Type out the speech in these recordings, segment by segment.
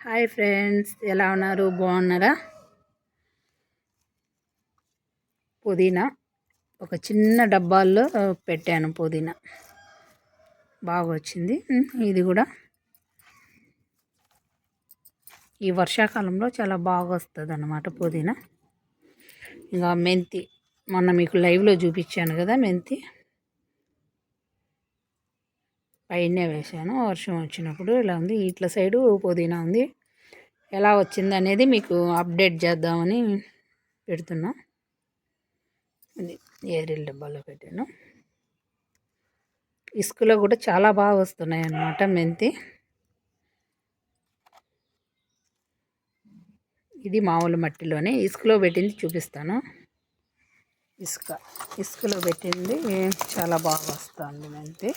Hi friends, ఎలా ఉన్నారు? బాగున్నారా? పుదీనా ఒక చిన్న డబ్బాల్లో పెట్టాను. పుదీనా బాగా వచ్చింది. ఇది కూడా ఈ వర్షాకాలంలో చాలా బాగా వస్తుంది అన్నమాట పుదీనా. ఇంకా మెంతి మొన్న మీకు లైవ్లో చూపించాను కదా, మెంతి పైనే వేసాను. వర్షం వచ్చినప్పుడు ఇలా ఉంది. ఇట్ల సైడు పుదీనా ఉంది. ఎలా వచ్చింది అనేది మీకు అప్డేట్ చేద్దామని పెడుతున్నా. ఇది ఏరియల్ డబ్బాలో పెట్టాను. ఇసుకలో కూడా చాలా బాగా వస్తున్నాయి అన్నమాట మెంతి. ఇది మామూలు మట్టిలోనే ఇసుకలో పెట్టింది చూపిస్తాను. ఇసుకలో పెట్టింది చాలా బాగా వస్తుంది మెంతి.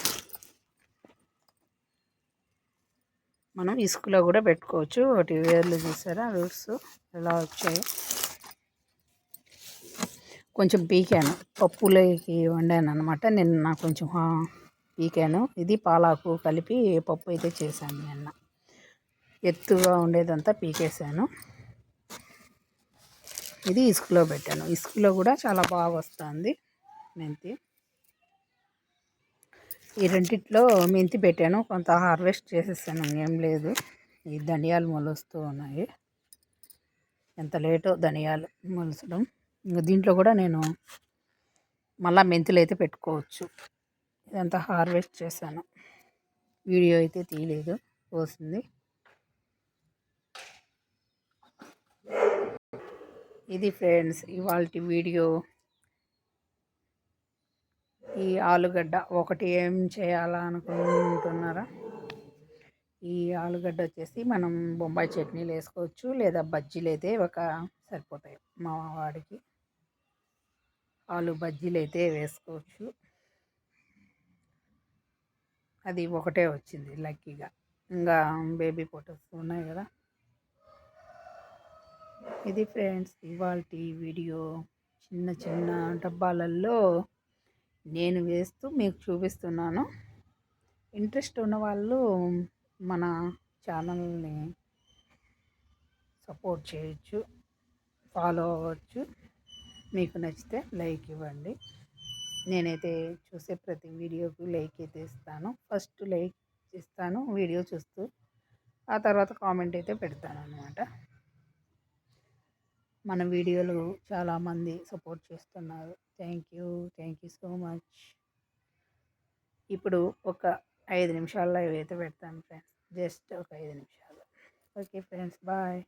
మనం ఇసుకలో కూడా పెట్టుకోవచ్చు. ఒకటి వేర్లు చూసారా, రూట్స్ ఎలా వచ్చాయి. కొంచెం పీకాను, పప్పులోకి వండాను అనమాట. నిన్న కొంచెం పీకాను. ఇది పాలాకు కలిపి పప్పు అయితే చేశాను నిన్న. ఎత్తుగా ఉండేదంతా పీకేశాను. ఇది ఇసుకలో పెట్టాను. ఇసుకలో కూడా చాలా బాగా వస్తుంది మెంతి. ఈ రెండిట్లో మెంతి పెట్టాను. కొంత హార్వెస్ట్ చేసేసాను, ఏం లేదు. ఈ ధనియాలు మొలుస్తూ ఉన్నాయి. ఎంత లేటో ధనియాలు మొలచడం. ఇంకా దీంట్లో కూడా నేను మళ్ళీ మెంతులు అయితే పెట్టుకోవచ్చు. ఇదంతా హార్వెస్ట్ చేశాను. వీడియో అయితే తీయలేదు, పోసింది. ఇది ఫ్రెండ్స్ ఇవాల్టి వీడియో. ఈ ఆలుగడ్డ ఒకటి ఏం చేయాలా అనుకుంటున్నారా? ఈ ఆలుగడ్డ వచ్చేసి మనం బొంబాయి చట్నీలు వేసుకోవచ్చు, లేదా బజ్జీలు అయితే సరిపోతాయి. మా వాడికి ఆలు బజ్జీలు అయితే వేసుకోవచ్చు. అది ఒకటే వచ్చింది లక్కీగా. ఇంకా బేబీ ఫొటోస్ ఉన్నాయి కదా. ఇది ఫ్రెండ్స్ ఇవాల్టి వీడియో. చిన్న చిన్న డబ్బాలలో నేను వేస్తూ మీకు చూపిస్తున్నాను. ఇంట్రెస్ట్ ఉన్న వాళ్ళు మన ఛానల్ని సపోర్ట్ చేయొచ్చు, ఫాలో అవ్వచ్చు. మీకు నచ్చితే లైక్ ఇవ్వండి. నేనైతే చూసే ప్రతి వీడియోకి లైక్ అయితే ఇస్తాను. ఫస్ట్ లైక్ ఇస్తాను వీడియో చూస్తూ, ఆ తర్వాత కామెంట్ అయితే పెడతాను అన్నమాట. మన వీడియోలు చాలామంది సపోర్ట్ చేస్తున్నారు. Thank you so much. ఇప్పుడు ఒక 5 నిమిషాల్లో ఇవైతే పెడతాను ఫ్రెండ్స్. జస్ట్ ఒక 5 నిమిషాలు. Okay friends, bye.